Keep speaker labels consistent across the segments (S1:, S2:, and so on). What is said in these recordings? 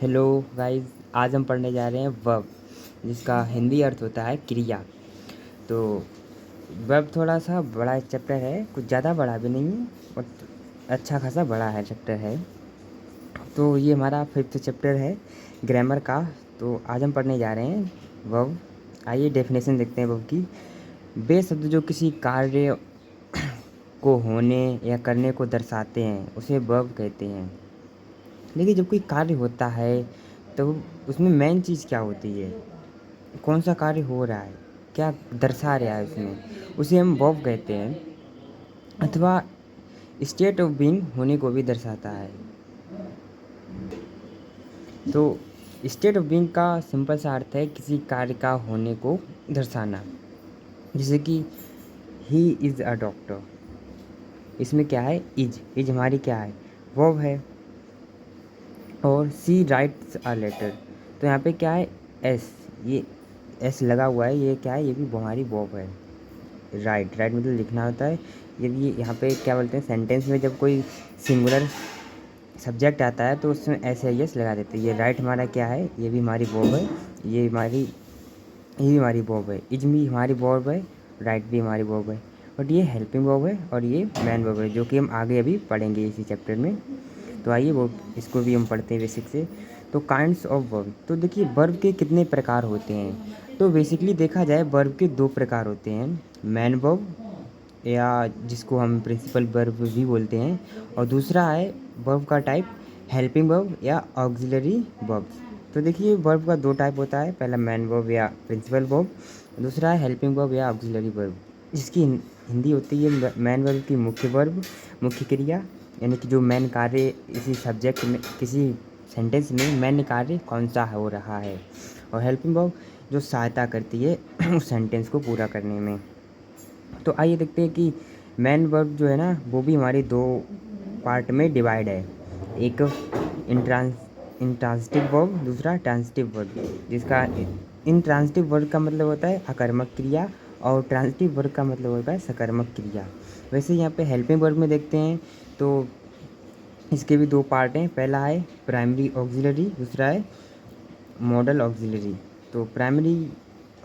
S1: Hello guys. आज हम पढ़ने जा रहे हैं वर्ब, जिसका हिंदी अर्थ होता है क्रिया। तो वर्ब थोड़ा सा बड़ा चैप्टर है, कुछ ज़्यादा बड़ा भी नहीं है और अच्छा खासा बड़ा है चैप्टर है। तो ये हमारा 5th चैप्टर है ग्रामर का। तो आज हम पढ़ने जा रहे हैं वर्ब। आइए डेफिनेशन देखते हैं वर्ब की। वे शब्द जो किसी कार्य को होने या करने को दर्शाते हैं उसे वर्ब कहते हैं। देखिए, जब कोई कार्य होता है तो उसमें मेन चीज़ क्या होती है, कौन सा कार्य हो रहा है, क्या दर्शा रहा है उसमें, उसे हम वर्ब कहते हैं। अथवा स्टेट ऑफ बीइंग होने को भी दर्शाता है। तो स्टेट ऑफ बीइंग का सिंपल सा अर्थ है किसी कार्य का होने को दर्शाना। जैसे कि ही इज़ अ डॉक्टर, इसमें क्या है, इज हमारी क्या है, वर्ब है। और सी राइट्स अ लेटर, तो यहाँ पे क्या है, एस, ये एस लगा हुआ है, ये क्या है, ये भी हमारी वर्ब है। राइट राइट मतलब लिखना होता है। ये भी यहाँ पे क्या बोलते हैं, सेंटेंस में जब कोई सिंगुलर सब्जेक्ट आता है तो उसमें ऐसे यस लगा देते हैं। ये राइट हमारा क्या है, ये भी हमारी वर्ब है, ये भी हमारी वर्ब है। इज भी हमारी वर्ब है, राइट भी हमारी वर्ब है। बट ये हेल्पिंग वर्ब है और ये मैन वर्ब है, जो कि हम आगे अभी पढ़ेंगे इसी चैप्टर में। तो आइए वो इसको भी हम पढ़ते हैं बेसिक से। तो काइंड्स ऑफ वर्ब, तो देखिए वर्ब के कितने प्रकार होते हैं। तो बेसिकली देखा जाए वर्ब के 2 प्रकार होते हैं, मैन वर्ब या जिसको हम प्रिंसिपल वर्ब भी बोलते हैं, और दूसरा है वर्ब का टाइप हेल्पिंग वर्ब या ऑक्सिलरी वर्ब। तो देखिए वर्ब का 2 टाइप होता है, पहला मैन वर्ब या प्रिंसिपल वर्ब, दूसरा है हेल्पिंग वर्ब या ऑक्सिलरी वर्ब। जिसकी हिंदी होती है मैन वर्ब की मुख्य वर्ब, मुख्य क्रिया, यानी कि जो मेन कार्य इसी सब्जेक्ट में, किसी सेंटेंस में मेन कार्य कौन सा हो रहा है। और हेल्पिंग वर्ब जो सहायता करती है उस सेंटेंस को पूरा करने में। तो आइए देखते हैं कि मेन वर्ब जो है ना, वो भी हमारे 2 पार्ट में डिवाइड है। एक इंट्रांसिटिव वर्ब, दूसरा ट्रांसिटिव वर्ब। जिसका इंट्रांसिटिव वर्ब का मतलब होता है अकर्मक क्रिया और ट्रांसिटिव वर्ब का मतलब होता है सकर्मक क्रिया। वैसे यहाँ पे हेल्पिंग वर्ब में देखते हैं तो इसके भी 2 पार्ट हैं। पहला है प्राइमरी ऑक्सिलरी, दूसरा है मॉडल ऑक्सिलरी। तो प्राइमरी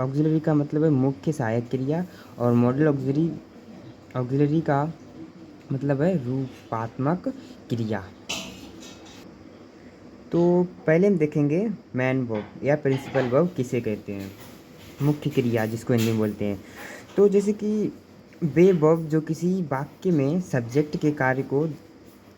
S1: ऑक्सिलरी का मतलब है मुख्य सहायक क्रिया, और मॉडल ऑक्सिलरी का मतलब है रूपात्मक क्रिया। तो पहले हम देखेंगे मैन वर्ब या प्रिंसिपल वर्ब किसे कहते हैं, मुख्य क्रिया जिसको हिंदी में बोलते हैं। तो जैसे कि वे वर्ब जो किसी वाक्य में सब्जेक्ट के कार्य को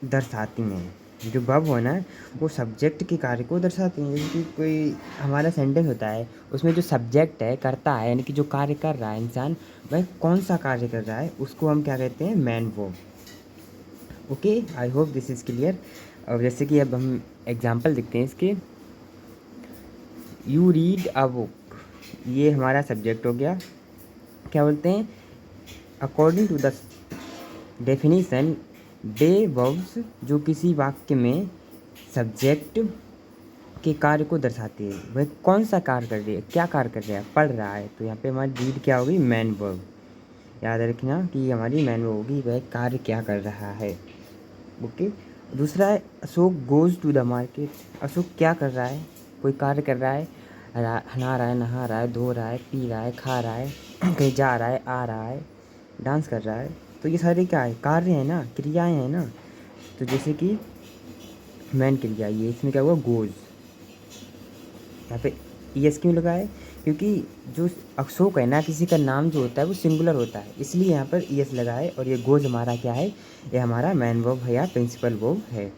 S1: दर्शाती हैं। जो वर्ब हो ना, वो सब्जेक्ट के कार्य को दर्शाती हैं। जैसे कि कोई हमारा सेंटेंस होता है, उसमें जो सब्जेक्ट है, करता है, यानी कि जो कार्य कर रहा है इंसान, वह कौन सा कार्य कर रहा है, उसको हम क्या कहते हैं, man verb. Okay, I hope this is clear. अब जैसे कि अब हम एग्जांपल देखते हैं इसके। यू रीड अ बुक, ये हमारा सब्जेक्ट हो गया। क्या बोलते हैं, अकॉर्डिंग टू द डेफिनीशन, वे वर्ब्स जो किसी वाक्य में सब्जेक्ट के कार्य को दर्शाते हैं। वह कौन सा कार्य कर रही है, क्या कार्य कर रहा है, पढ़ रहा है। तो यहाँ पे हमारी रीड क्या होगी, मैन वर्ब। याद रखना कि हमारी मैन वर्ब होगी, वह कार्य क्या कर रहा है। ओके। दूसरा है Ashok goes to the market, Ashok क्या कर रहा है, कोई कार्य कर रहा है, नहा रहा है, नहा रहा है, धो रहा है, पी रहा है, खा रहा है, कहीं जा रहा है, आ रहा है, डांस कर रहा है। तो ये सारे क्या है, कार्य हैं ना, क्रियाएं हैं ना। तो जैसे कि मैन क्रिया, ये इसमें क्या हुआ, गोज़। यहाँ पे एस क्यों लगा है, क्योंकि जो अशोक है ना, किसी का नाम जो होता है वो सिंगुलर होता है, इसलिए यहाँ पर एस लगा है। और ये गोज़ हमारा क्या है, ये हमारा मैन वर्ब है या प्रिंसिपल वर्ब है।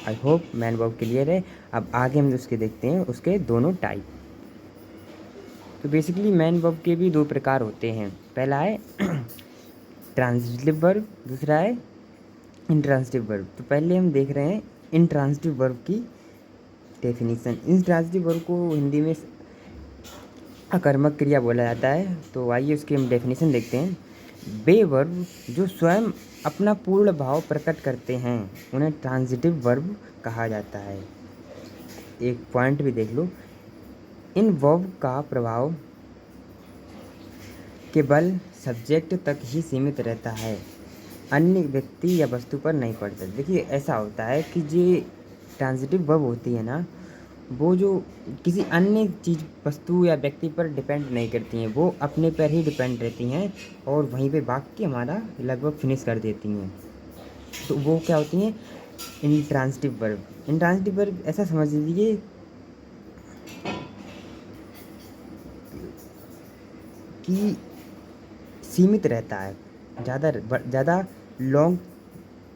S1: I hope man verb clear है। अब आगे हम उसके देखते हैं, उसके दोनों टाइप। तो बेसिकली मैन वर्ब के भी 2 प्रकार होते हैं। पहला है ट्रांजिटिव वर्ब, दूसरा है इंट्रांसिटिव वर्ब। तो पहले हम देख रहे हैं इंट्रांसिटिव वर्ब की डेफिनीशन। इंट्रांसिटिव वर्ब को हिंदी में अकर्मक क्रिया बोला जाता है। तो आइए उसकी हम डेफिनेशन देखते हैं। वे वर्ब जो स्वयं अपना पूर्ण भाव प्रकट करते हैं उन्हें ट्रांजिटिव वर्ब कहा जाता है। एक पॉइंट भी देख लो, इन वर्ब का प्रभाव केवल सब्जेक्ट तक ही सीमित रहता है, अन्य व्यक्ति या वस्तु पर नहीं पड़ता। देखिए ऐसा होता है कि जो ट्रांजिटिव वर्ब होती है ना, वो जो किसी अन्य चीज़ वस्तु या व्यक्ति पर डिपेंड नहीं करती हैं, वो अपने पर ही डिपेंड रहती हैं और वहीं पे वाक्य हमारा लगभग फिनिश कर देती हैं। तो वो क्या होती हैं? Intransitive verb. इंट्रांसिटिव वर्ब ऐसा समझ लीजिए कि सीमित रहता है, ज़्यादा लॉन्ग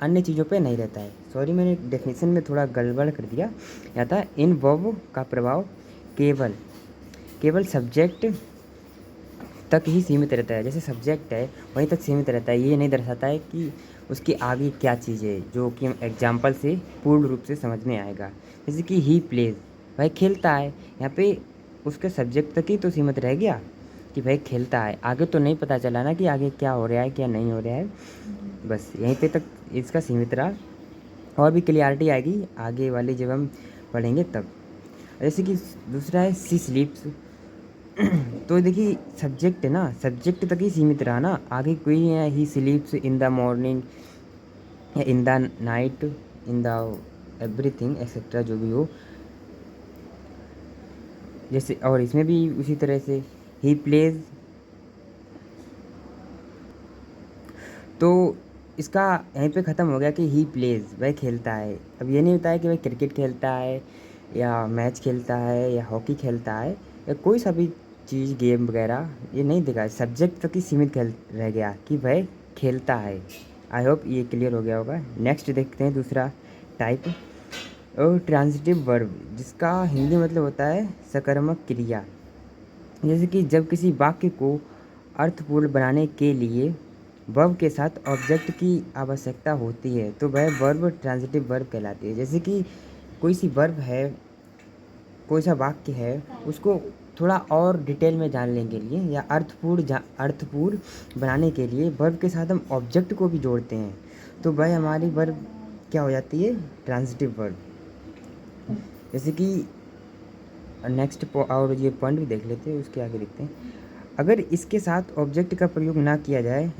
S1: अन्य चीज़ों पे नहीं रहता है। सॉरी, मैंने डेफिनेशन में थोड़ा गड़बड़ कर दिया। या था इन वर्ब का प्रभाव केवल सब्जेक्ट तक ही सीमित रहता है। जैसे सब्जेक्ट है वहीं तक सीमित रहता है, ये नहीं दर्शाता है कि उसके आगे क्या चीज़ है, जो कि हम एग्जाम्पल से पूर्ण रूप से समझ में आएगा। जैसे कि ही प्लेज, वह खेलता है, यहाँ पे उसके सब्जेक्ट तक ही तो सीमित रह गया कि भाई खेलता है, आगे तो नहीं पता चला ना कि आगे क्या हो रहा है क्या नहीं हो रहा है, बस यहीं पे तक इसका सीमित रहा। और भी क्लियरिटी आएगी आगे वाली जब हम पढ़ेंगे तब। जैसे कि दूसरा है सी स्लीप्स। तो देखिए सब्जेक्ट है ना, सब्जेक्ट तक ही सीमित रहा ना, आगे कोई नहीं है। ही स्लीप्स इन द मॉर्निंग या in the night, in the everything etcetera जो भी हो। जैसे और इसमें भी उसी तरह से ही प्लेज, तो इसका यहीं पे ख़त्म हो गया कि ही प्लेज, वह खेलता है। अब ये नहीं होता है कि वह क्रिकेट खेलता है या मैच खेलता है या हॉकी खेलता है या कोई सा भी चीज़ गेम वगैरह, ये नहीं दिखा, सब्जेक्ट तक ही सीमित खेल रह गया कि वह खेलता है। आई होप ये क्लियर हो गया होगा। नेक्स्ट देखते हैं दूसरा टाइप, और ट्रांजिटिव वर्ब, जिसका हिंदी मतलब होता है सकर्मक क्रिया। जैसे कि जब किसी वाक्य को अर्थपूर्ण बनाने के लिए वर्ब के साथ ऑब्जेक्ट की आवश्यकता होती है तो वह वर्ब ट्रांजिटिव वर्ब कहलाती है। जैसे कि कोई सी वर्ब है, कोई सा वाक्य है, उसको थोड़ा और डिटेल में जानने के लिए या अर्थपूर्ण बनाने के लिए वर्ब के साथ हम ऑब्जेक्ट को भी जोड़ते हैं, तो वह हमारी वर्ब क्या हो जाती है? Transitive verb. जैसे कि नेक्स्ट और ये पॉइंट भी देख लेते हैं, उसके आगे देखते हैं। अगर इसके साथ ऑब्जेक्ट का प्रयोग ना किया जाए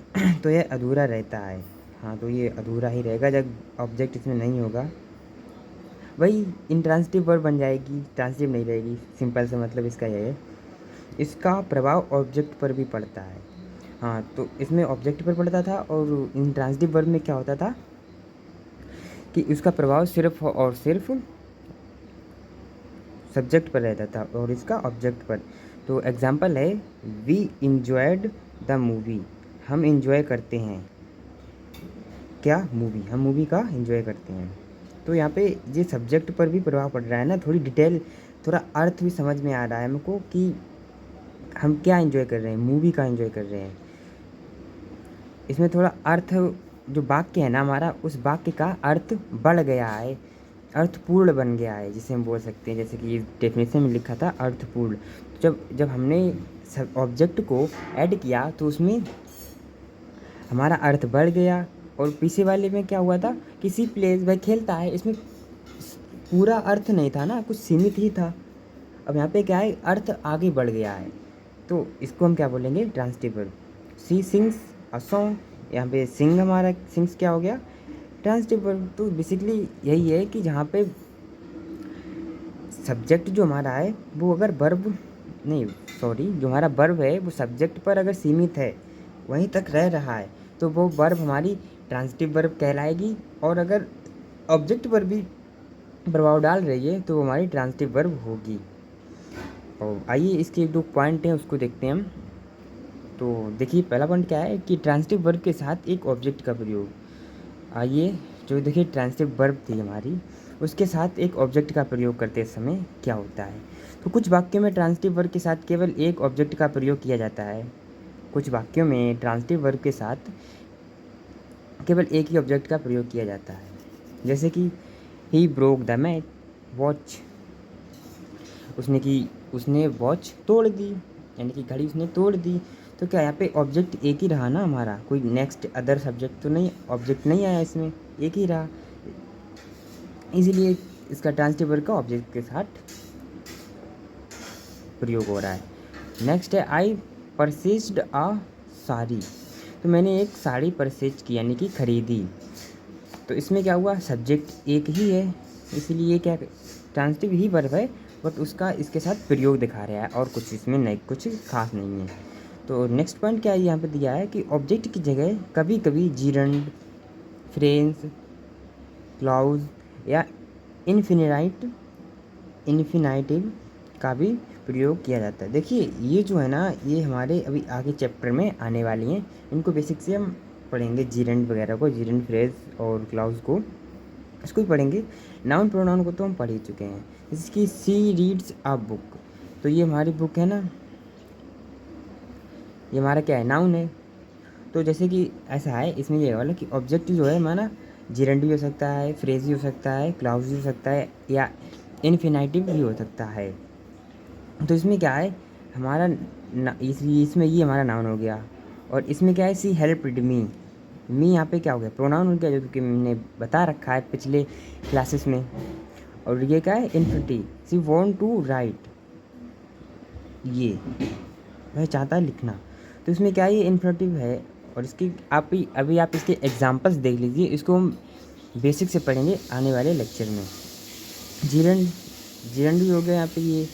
S1: तो यह अधूरा रहता है। हाँ, तो ये अधूरा ही रहेगा जब ऑब्जेक्ट इसमें नहीं होगा, वही इंट्रांसिटिव वर्ब बन जाएगी, ट्रांसिटिव नहीं रहेगी। सिंपल से मतलब इसका यह है। इसका प्रभाव ऑब्जेक्ट पर भी पड़ता है। हाँ, तो इसमें ऑब्जेक्ट पर पड़ता था और इंट्रांसिटिव वर्ब में क्या होता था कि उसका प्रभाव सिर्फ और सिर्फ सब्जेक्ट पर रहता था और इसका ऑब्जेक्ट पर। तो एग्जांपल है वी इंजॉयड द मूवी, हम इंजॉय करते हैं क्या? मूवी, हम मूवी का इंजॉय करते हैं। तो यहाँ पे ये सब्जेक्ट पर भी प्रभाव पड़ रहा है ना, थोड़ी डिटेल, थोड़ा अर्थ भी समझ में आ रहा है हमको कि हम क्या इंजॉय कर रहे हैं, मूवी का इंजॉय कर रहे हैं। इसमें थोड़ा अर्थ, जो वाक्य है ना हमारा, उस वाक्य का अर्थ बढ़ गया है, अर्थपूर्ण बन गया है जिसे हम बोल सकते हैं। जैसे कि डेफिनेशन में लिखा था अर्थपूर्ण। जब जब हमने सब ऑब्जेक्ट को ऐड किया तो उसमें हमारा अर्थ बढ़ गया। और पीछे वाले में क्या हुआ था, किसी प्लेस वह खेलता है, इसमें पूरा अर्थ नहीं था ना, कुछ सीमित ही था। अब यहाँ पे क्या है, अर्थ आगे बढ़ गया है, तो इसको हम क्या बोलेंगे? Transitive verb. She sings a song, यहाँ पे सिंग, हमारा सिंग्स क्या हो गया? Transitive verb. तो बेसिकली यही है कि जहाँ पे सब्जेक्ट जो हमारा है वो अगर वर्ब नहीं, सॉरी, जो हमारा वर्ब है वो सब्जेक्ट पर अगर सीमित है, वहीं तक रह रहा है, तो वो वर्ब हमारी ट्रांसिटिव वर्ब कहलाएगी। और अगर ऑब्जेक्ट पर भी प्रभाव डाल रही है तो वो हमारी ट्रांसिटिव वर्ब होगी। और आइए इसके एक दो पॉइंट हैं उसको देखते हैं हम। तो देखिए पहला पॉइंट क्या है कि ट्रांसिटिव वर्ब के साथ एक ऑब्जेक्ट का प्रयोग। आइए, जो देखिए ट्रांसिटिव वर्ब थी हमारी, उसके साथ एक ऑब्जेक्ट का प्रयोग करते समय क्या होता है। तो कुछ वाक्यों में ट्रांसिटिव वर्ब के साथ केवल एक ऑब्जेक्ट का प्रयोग किया जाता है। कुछ वाक्यों में ट्रांसिटिव वर्ब के साथ केवल एक ही ऑब्जेक्ट का प्रयोग किया जाता है। जैसे कि he broke the match watch, उसने वॉच तोड़ दी, यानी कि घड़ी उसने तोड़ दी। तो क्या यहाँ पे ऑब्जेक्ट एक ही रहा ना हमारा, कोई नेक्स्ट अदर सब्जेक्ट तो नहीं, ऑब्जेक्ट नहीं आया इसमें, एक ही रहा, इसीलिए इसका ट्रांसिटिव वर्ब का ऑब्जेक्ट के साथ प्रयोग हो रहा है। नेक्स्ट है आई परचेज्ड अ साड़ी, तो मैंने एक साड़ी परचेज की यानी कि खरीदी। तो इसमें क्या हुआ, सब्जेक्ट एक ही है, इसलिए क्या ट्रांसिटिव ही वर्ब है, बट उसका इसके साथ प्रयोग दिखा रहा है और कुछ इसमें नहीं, कुछ खास नहीं है। तो नेक्स्ट पॉइंट क्या है यहाँ पे दिया है कि ऑब्जेक्ट की जगह कभी कभी जीरंड, फ्रेंस, क्लाउज या इन्फिनाइटिव का भी प्रयोग किया जाता है। देखिए ये जो है ना, ये हमारे अभी आगे चैप्टर में आने वाली हैं, इनको बेसिक से हम पढ़ेंगे, जीरेंड वगैरह को, जीरेंड फ्रेज और क्लाउज को, इसको भी पढ़ेंगे। नाउन प्रोनाउन को तो हम पढ़ ही चुके हैं। इसकी सी रीड्स अ बुक, तो ये हमारी बुक है ना, ये हमारा क्या है, नाउन है। तो जैसे कि ऐसा है, इसमें ये वाला कि ऑब्जेक्ट जो है हमारा जीरेंड भी हो सकता है, फ्रेज भी हो सकता है, क्लाउज भी हो सकता है, या इन्फिनाइटिव भी हो सकता है। तो इसमें क्या है हमारा इसमें ये हमारा नाउन हो गया, और इसमें क्या है, सी हेल्प्ड मी यहाँ पे क्या हो गया, प्रोनाउन हो गया, जो कि मैंने बता रखा है पिछले क्लासेस में। और ये क्या है, infinity, she want to write, ये वह चाहता है लिखना। तो इसमें क्या है, ये इन्फिनिटिव है। और इसकी अभी आप इसके एग्जांपल्स देख लीजिए, इसको हम बेसिक से पढ़ेंगे आने वाले लेक्चर में। जीरन जीरन भी हो गया यहाँ पे ये,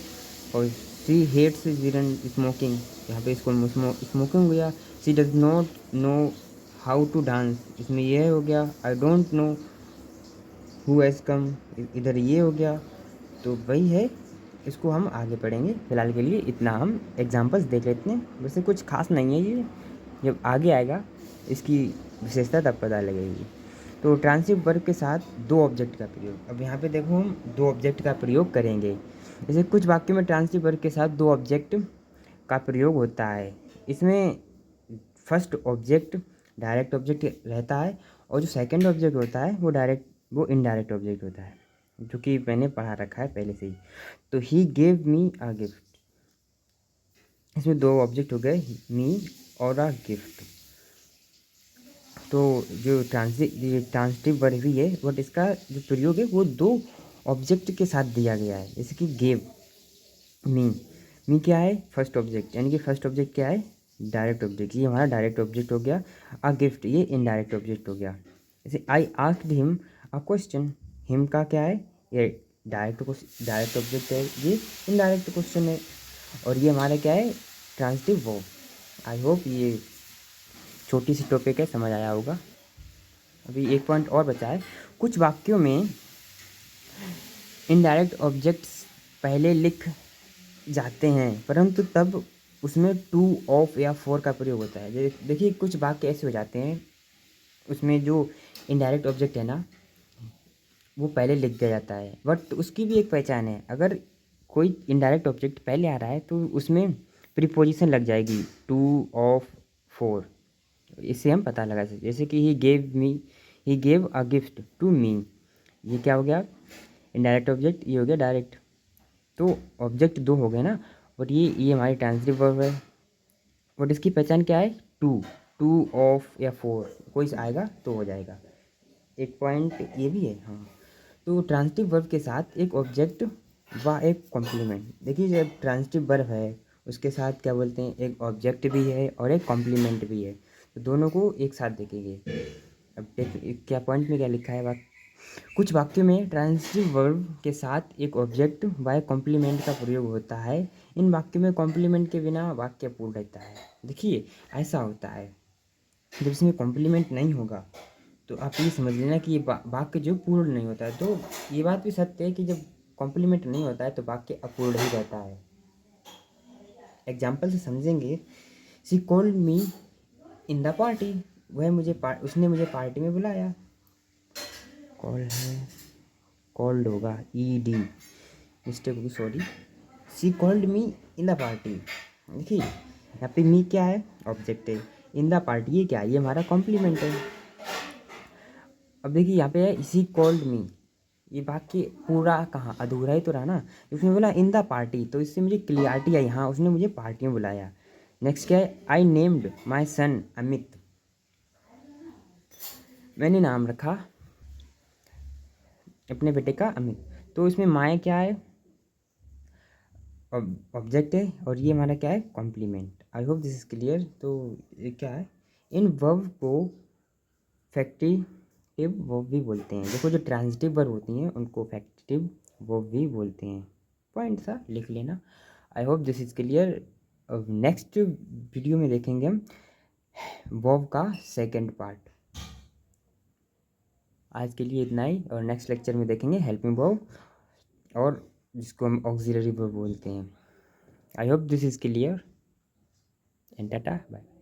S1: और सी हेट्स जीरन स्मोकिंग, यहाँ पे इसको स्मोकिंग हो गया। She does not know how to dance, इसमें ये हो गया। I don't know who has come, इधर ये हो गया। तो वही है, इसको हम आगे पढ़ेंगे। फिलहाल के लिए इतना हम एग्जांपल्स देख लेते हैं, वैसे कुछ खास नहीं है ये, जब आगे आएगा इसकी विशेषता तब पता लगेगी। तो ट्रांसिटिव वर्ब के साथ दो ऑब्जेक्ट का प्रयोग, अब यहाँ पे देखो हम दो ऑब्जेक्ट का प्रयोग करेंगे। जैसे कुछ वाक्यों में ट्रांसिटिव वर्ब के साथ दो ऑब्जेक्ट का प्रयोग होता है। इसमें फर्स्ट ऑब्जेक्ट डायरेक्ट ऑब्जेक्ट रहता है, और जो सेकंड ऑब्जेक्ट होता है वो इनडायरेक्ट ऑब्जेक्ट होता है, जो कि मैंने पढ़ा रखा है पहले से ही। तो he gave me a gift, इसमें दो ऑब्जेक्ट हो गए, मी और अ गिफ्ट। तो जो ट्रांसिटिव वर्ब भी है, बट इसका जो प्रयोग है वो दो ऑब्जेक्ट के साथ दिया गया है। जैसे कि गेव मी क्या है, फर्स्ट ऑब्जेक्ट, यानी कि फर्स्ट ऑब्जेक्ट क्या है, डायरेक्ट ऑब्जेक्ट, ये हमारा डायरेक्ट ऑब्जेक्ट हो गया। अ गिफ्ट ये इनडायरेक्ट ऑब्जेक्ट हो गया। जैसे I asked him a question, him का क्या है, ये डायरेक्ट ऑब्जेक्ट है, ये इनडायरेक्ट क्वेश्चन है। और ये हमारा क्या है, ट्रांसिटिव वर्ब। आई होप ये छोटी सी टॉपिक है, समझ आया होगा। अभी एक पॉइंट और बचा है, कुछ वाक्यों में इनडायरेक्ट ऑब्जेक्ट्स पहले लिख जाते हैं, परंतु तब उसमें टू, ऑफ या फॉर का प्रयोग होता है। देखिए कुछ वाक्य ऐसे हो जाते हैं, उसमें जो इनडायरेक्ट ऑब्जेक्ट है ना, वो पहले लिख दिया जाता है, बट उसकी भी एक पहचान है। अगर कोई इनडायरेक्ट ऑब्जेक्ट पहले आ रहा है तो उसमें प्रीपोजिशन लग जाएगी, टू, ऑफ, फोर, इससे हम पता लगा सकते। जैसे कि he gave a gift to me, ये क्या हो गया, इनडायरेक्ट ऑब्जेक्ट, ये हो गया डायरेक्ट। तो ऑब्जेक्ट दो हो गए ना, बट ये हमारी ट्रांसिटिव वर्ब है, बट इसकी पहचान क्या है, टू, टू, ऑफ या फोर, कोई से आएगा तो हो जाएगा। एक पॉइंट ये भी है, हाँ। तो ट्रांसिटिव वर्ब के साथ एक ऑब्जेक्ट व एक कॉम्प्लीमेंट, देखिए जब ट्रांसिटिव वर्ब है उसके साथ क्या बोलते हैं, एक ऑब्जेक्ट भी है और एक कॉम्प्लीमेंट भी है, तो दोनों को एक साथ देखेंगे। अब देख क्या पॉइंट में क्या लिखा है, कुछ वाक्यों में ट्रांसिटिव वर्ब के साथ एक ऑब्जेक्ट व कॉम्प्लीमेंट का प्रयोग होता है। इन वाक्यों में कॉम्प्लीमेंट के बिना वाक्य पूर्ण रहता है। देखिए ऐसा होता है, जब इसमें कॉम्प्लीमेंट नहीं होगा तो आप ये समझ लेना कि ये वाक्य जो पूर्ण नहीं होता है। तो ये बात भी सत्य है कि जब कॉम्प्लीमेंट नहीं होता है तो वाक्य अपूर्ण ही रहता है। एग्जाम्पल से समझेंगे, she called me in the party, उसने मुझे पार्टी में बुलाया। कॉल है, कॉल्ड होगा, ई डी, मिस्टेक होगी, sorry. She called me in the party, देखिए यहाँ पे मी क्या है, ऑब्जेक्ट है, इन द पार्टी ये क्या है, ये हमारा कॉम्प्लीमेंट है। अब देखिए यहाँ पे है शी कॉल्ड मी, ये वाक्य पूरा कहाँ, अधूरा ही तो रहा ना, उसने बोला इन द पार्टी, तो इससे मुझे क्लियरिटी आई, हाँ उसने मुझे पार्टी में बुलाया। नेक्स्ट क्या है, आई नेम्ड माई सन अमित, मैंने नाम रखा अपने बेटे का अमित। तो इसमें माय क्या है, ऑब्जेक्ट है, और ये हमारा क्या है, complement. I hope this is clear. तो ये क्या है, इन वर्ब को फैक्टिटिव वर्ब भी बोलते हैं। देखो जो ट्रांजिटिव वर्ब होती हैं उनको फैक्टिटिव वो भी बोलते हैं। पॉइंट सा लिख लेना। आई होप दिस इज़ क्लियर। अब नेक्स्ट वीडियो में देखेंगे हम वर्ब का सेकंड पार्ट। आज के लिए इतना ही, और नेक्स्ट लेक्चर में देखेंगे हेल्पिंग वर्ब, और जिसको हम ऑक्सिलरी वर्ब बोलते हैं। I hope this is clear and tata bye.